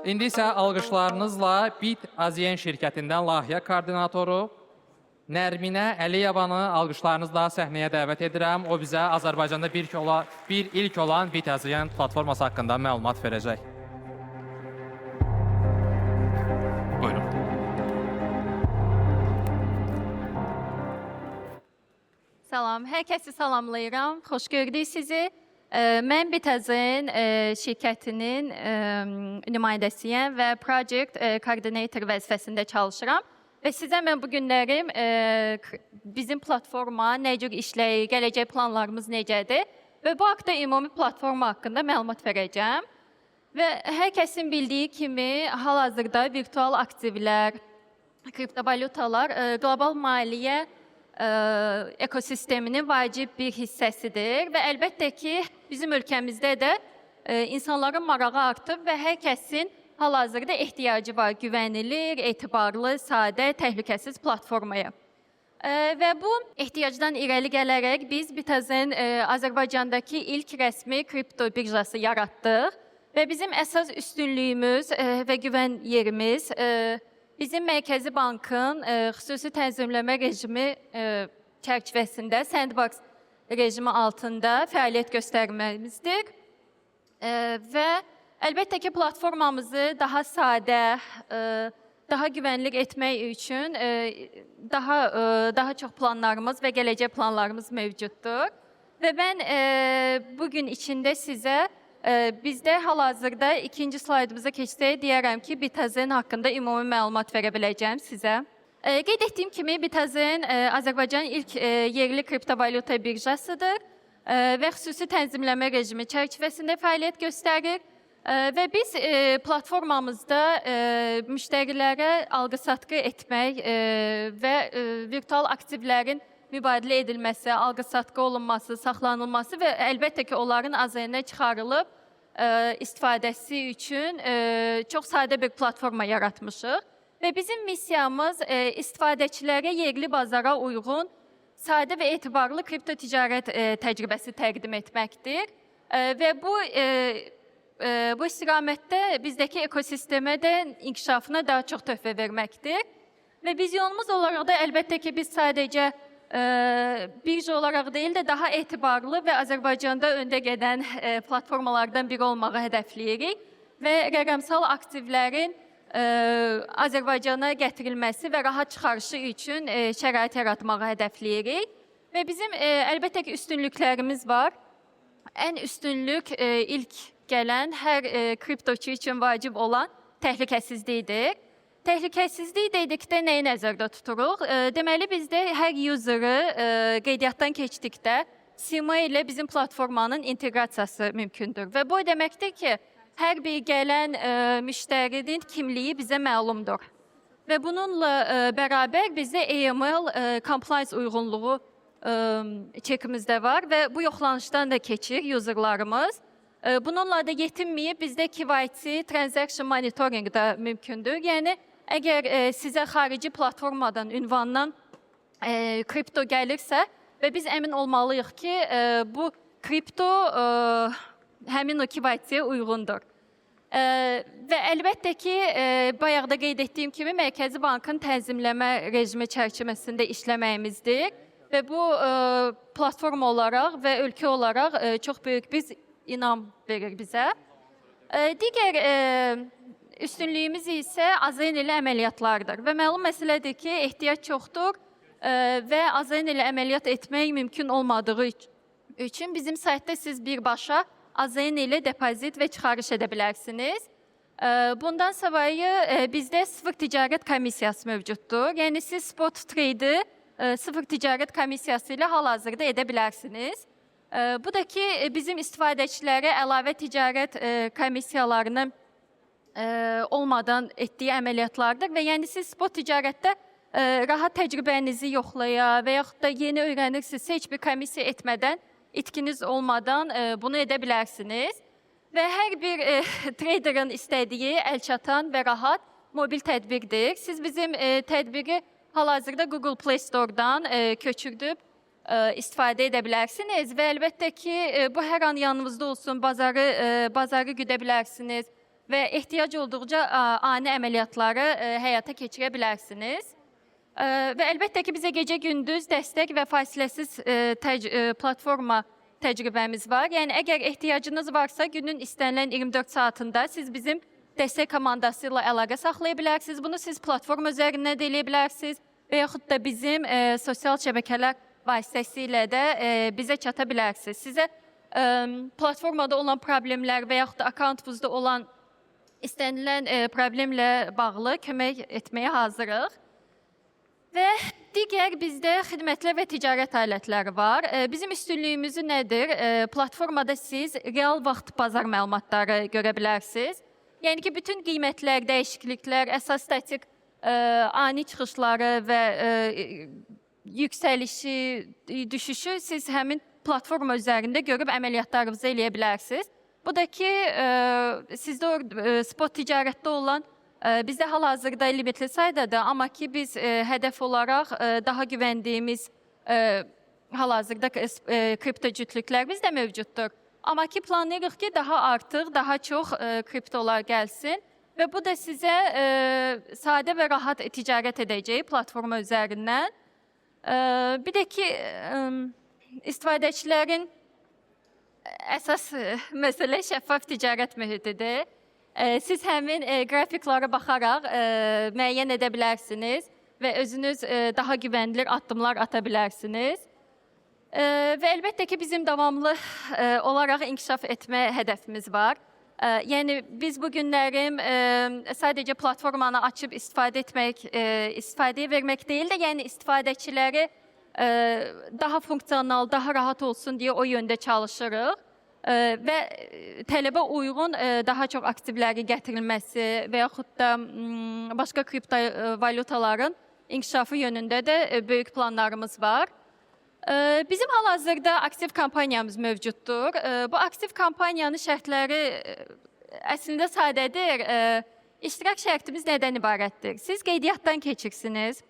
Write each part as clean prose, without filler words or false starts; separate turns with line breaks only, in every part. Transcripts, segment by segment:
İndi isə alqışlarınızla Bit Aziyen şirkətindən layihə koordinatoru Nərminə Əliyevanı alqışlarınızla səhnəyə dəvət edirəm. O bizə Azərbaycanda bir ilk olan Bit Aziyen platforması haqqında məlumat verəcək. Buyurun.
Salam, hər kəsi salamlayıram. Xoş gördük sizi. Mən Bit Aziyen şirkətinin nümayəndəsiyəm və Project Coordinator vəzifəsində çalışıram. Və sizə mən bu günlərim bizim platforma nə cür işləyir, gələcək planlarımız necədir və bu haqda ümumi platforma haqqında məlumat verəcəm. Və hər kəsin bildiyi kimi hal-hazırda virtual aktivlər, kriptovalutalar qlobal maliyyə ekosisteminin vacib bir hissəsidir və əlbəttə ki, bizim ölkəmizdə də insanların marağı artıb və hər kəsin hal-hazırda ehtiyacı var güvənilir, etibarlı, sadə, təhlükəsiz platformaya. Və bu ehtiyacdan irəli gələrək biz Bit Aziyen Azərbaycandakı ilk rəsmi kripto birjası yaratdıq və bizim əsas üstünlüyümüz və güvən yerimiz bizim Mərkəzi Bankın xüsusi tənzimləmə rejimi çərçivəsində Sandbox rejimi altında fəaliyyət göstərməyimizdir. Və əlbəttə ki, platformamızı daha sadə, daha güvənlik etmək üçün daha çox planlarımız və gələcək planlarımız mövcuddur. Və mən bugün içində sizə bizdə hal-hazırda ikinci slaydımıza keçsək deyərəm ki, Bit Aziyen haqqında ümumi məlumat verə biləcəm sizə. Qeyd etdiyim kimi, Bit Aziyen Azərbaycanın ilk yerli kriptovalyuta birjasıdır və xüsusi tənzimləmə rejimi çərçivəsində fəaliyyət göstərir. Və biz platformamızda müştərilərə alqı-satqı etmək və virtual aktivlərin mübadilə edilməsi, alqı-satqı olunması, saxlanılması və əlbəttə ki, onların AZN-ə çıxarılıb istifadəsi üçün çox sadə bir platforma yaratmışıq. Və bizim missiyamız istifadəçilərə yerli bazara uyğun, sadə və etibarlı kripto ticarət təcrübəsi təqdim etməkdir. Və bu istiqamətdə bizdəki ekosistemə də inkişafına daha çox töhfə verməkdir. Və vizyonumuz olaraq da əlbəttə ki, biz sadəcə birja olaraq deyil də daha etibarlı və Azərbaycanda öndə gedən platformalardan biri olmağı hədəfləyirik və rəqəmsal aktivlərin Azərbaycana gətirilməsi və rahat çıxarışı üçün şərait yaratmağı hədəfləyirik. Və bizim əlbəttə ki, üstünlüklərimiz var. Ən üstünlük ilk gələn hər kriptoçu üçün vacib olan təhlükəsizlikdir. Təhlükəsizlik dedikdə nəyi nəzərdə tuturuq? Deməli, bizdə hər user'ı qeydiyyatdan keçdikdə SIM-a ilə bizim platformanın inteqrasiyası mümkündür. Və bu deməkdir ki, hər bir gələn müştərinin kimliyi bizə məlumdur. Və bununla bərabər bizdə AML compliance uyğunluğu çekimizdə var və bu yoxlanışdan da keçir userlarımız. Bununla da yetinməyib bizdə KYC transaction monitoring da mümkündür. Yəni, əgər sizə xarici platformadan, ünvandan kripto gəlirsə və biz əmin olmalıyıq ki, bu kripto həmin o KYC-yə uyğundur. Və əlbəttə ki, bayaq da qeyd etdiyim kimi, Mərkəzi Bankın tənzimləmə rejimi çərçivəsində işləməyimizdir və bu platforma olaraq və ölkə olaraq çox böyük bir inam verir bizə. Digər üstünlüyümüz isə AZN ilə əməliyyatlardır və məlum məsələdir ki, ehtiyac çoxdur və AZN ilə əməliyyat etmək mümkün olmadığı üçün bizim saytda siz birbaşa AZN ilə depozit və çıxarış edə bilərsiniz. Bundan savayı bizdə sıfır ticarət komissiyası mövcuddur. Yəni siz spot trade-i sıfır ticarət komissiyası ilə hal-hazırda edə bilərsiniz. Bu da ki, bizim istifadəçilərə əlavə ticarət komissiyalarını olmadan etdiyi əməliyyatlardır və yəni siz spot ticarətdə rahat təcrübənizi yoxlaya və yaxud da yeni öyrənirsinizsə heç bir komissiya etmədən, itkiniz olmadan bunu edə bilərsiniz. Və hər bir traderin istədiyi əlçatan və rahat mobil tədbirdir. Siz bizim tədbiri hal-hazırda Google Play Store-dan köçürdüb istifadə edə bilərsiniz və əlbəttə ki, bu hər an yanınızda olsun, bazarı güdə bilərsiniz. və ehtiyac olduqca ani əməliyyatları həyata keçirə bilərsiniz. Və əlbəttə ki, bizə gecə-gündüz dəstək və fasiləsiz platforma təcrübəmiz var. Yəni, əgər ehtiyacınız varsa, günün istənilən 24 saatında siz bizim dəstək komandası ilə əlaqə saxlaya bilərsiniz. Bunu siz platforma üzərindən də eləyə bilərsiniz və yaxud da bizim sosial şəbəkələr vasitəsilə də bizə çata bilərsiniz. Sizə platformada olan problemlər və yaxud da akkauntunuzda olan istənilən problemlə bağlı kömək etməyə hazırıq. Və digər bizdə xidmətlər və ticarət alətləri var. Bizim üstünlüyümüzü nədir? Platformada siz real vaxt bazar məlumatları görə bilərsiniz. Yəni ki, bütün qiymətlər, dəyişikliklər, əsas statik ani çıxışları və yüksəlişi, düşüşü siz həmin platforma üzərində görüb əməliyyatlarınızı eləyə bilərsiniz. Bu da ki, sizdə spot ticarətdə olan bizdə hal-hazırda limitli saydadır, amma ki biz hədəf olaraq daha güvəndiyimiz hal-hazırda kripto cütlüklərimiz də mövcuddur. Amma ki planlayırıq ki daha artıq, daha çox kriptolar gəlsin və bu da sizə sadə və rahat ticarət edəcək platforma üzərindən. Bir də ki istifadəçilərin əsas məsələ şəffaf ticarət mühitidir. Siz həmin qrafiklara baxaraq müəyyən edə bilərsiniz və özünüz daha güvənilir addımlar ata bilərsiniz. Və əlbəttə ki, bizim davamlı olaraq inkişaf etmə hədəfimiz var. Yəni, biz bu günlərim sadəcə platformanı açıb istifadəyə vermək deyil də, yəni istifadəçiləri daha funksional, daha rahat olsun deyə o yöndə çalışırıq. Və tələbə uyğun daha çox aktivlərin gətirilməsi və yaxud da başqa kriptovalutaların inkişafı yönündə də böyük planlarımız var. Bizim hal-hazırda aktiv kampaniyamız mövcuddur. Bu aktiv kampaniyanın şərtləri əslində sadədir. İştirak şərtimiz nədən ibarətdir? Siz qeydiyyatdan keçirsiniz.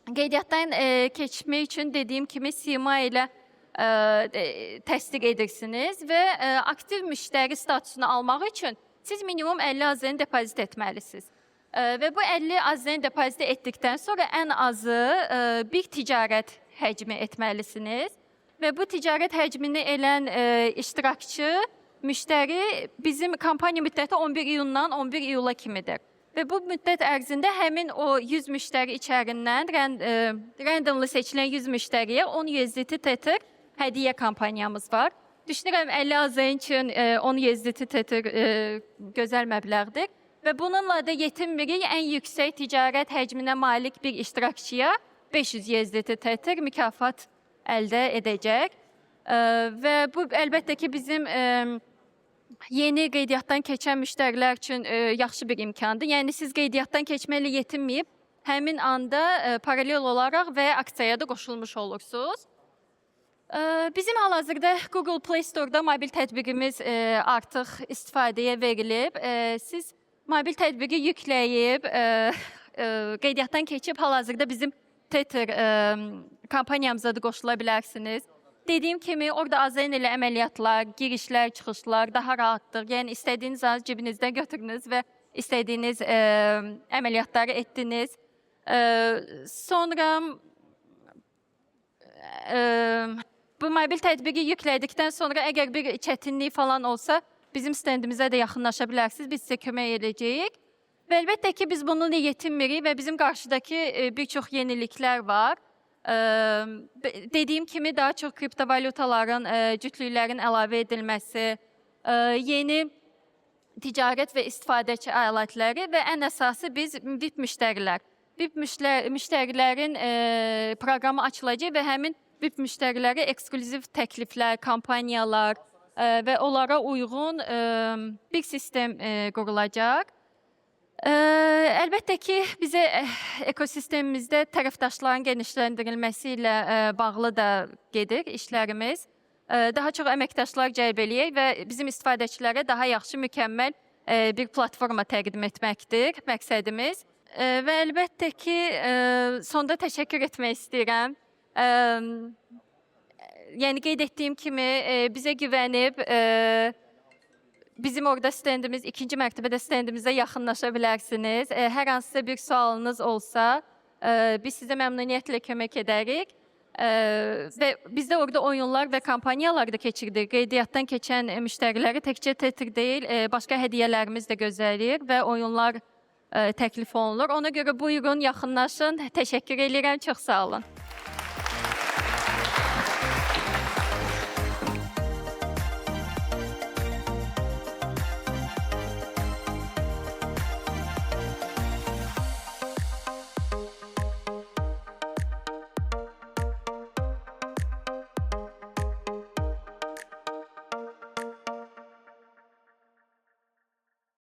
Qeydiyyatdan keçmək üçün dediyim kimi Sima ilə təsdiq edirsiniz və aktiv müştəri statusunu almaq üçün siz minimum 50 AZN depozit etməlisiniz. Və bu 50 AZN depozit etdikdən sonra ən azı bir ticarət həcmi etməlisiniz və bu ticarət həcmini elən iştirakçı, müştəri bizim kampaniya müddəti 11 iyundan 11 iyula kimidir. Və bu müddət ərzində həmin o 100 müştəri içərindən randomly seçilən 100 müştəriyə 10 USDT Tether hədiyyə kampaniyamız var. Düşünürəm 50 AZN üçün 10 USDT Tether gözəl məbləğdir və bununla da yetinmirik ən yüksək ticarət həcminə malik bir iştirakçıya 500 USDT Tether mükafat əldə edəcək. Və bu əlbəttə ki bizim yeni qeydiyyatdan keçən müştərilər üçün yaxşı bir imkandır. Yəni siz qeydiyyatdan keçməklə yetinməyib, həmin anda paralel olaraq və aksiyaya da qoşulmuş olursunuz. Bizim hal-hazırda Google Play Store-da mobil tətbiqimiz artıq istifadəyə verilib. Siz mobil tətbiqi yükləyib, qeydiyyatdan keçib hal-hazırda bizim Tether kampaniyamıza da qoşula bilərsiniz. Dediyim kimi, orada AZN ilə əməliyyatlar, girişlər, çıxışlar daha rahatdır. Yəni, istədiyiniz az cibinizdən götürünüz və istədiyiniz əməliyyatları etdiniz. Sonra bu mobil tətbiqi yüklədikdən sonra əgər bir çətinlik falan olsa, bizim stendimizə də yaxınlaşa bilərsiniz, biz sizə kömək edəcəyik. Və əlbəttə ki, biz bununla yetinmirik və bizim qarşıdakı bir çox yeniliklər var. Dediyim kimi, daha çox kriptovalutaların, cütlüklərin əlavə edilməsi, yeni ticarət və istifadəçi alətləri və ən əsası biz VIP müştərilər. VIP müştərilərin proqramı açılacaq və həmin VIP müştərilərə eksklüziv təkliflər, kampaniyalar və onlara uyğun bir sistem qurulacaq. Əlbəttə ki, bizə ekosistemimizdə tərəfdaşların genişləndirilməsi ilə bağlı da gedir işlərimiz. Daha çox əməkdaşlar cəlb eləyək və bizim istifadəçilərə daha yaxşı, mükəmməl bir platforma təqdim etməkdir məqsədimiz. Və əlbəttə ki, sonda təşəkkür etmək istəyirəm. Yəni, qeyd etdiyim kimi, bizə güvənib, bizim orada stendimiz, ikinci mərtəbədə stendimizə yaxınlaşa bilərsiniz. Hər hansısa bir sualınız olsa, biz sizə məmnuniyyətlə kömək edərik. Və bizdə orada oyunlar və kampaniyalar da keçirdik. Qeydiyyatdan keçən müştəriləri təkcə tetr deyil, başqa hədiyyələrimiz də gözləyirik və oyunlar təklif olunur. Ona görə buyurun, yaxınlaşın. Təşəkkür edirəm, çox sağ olun.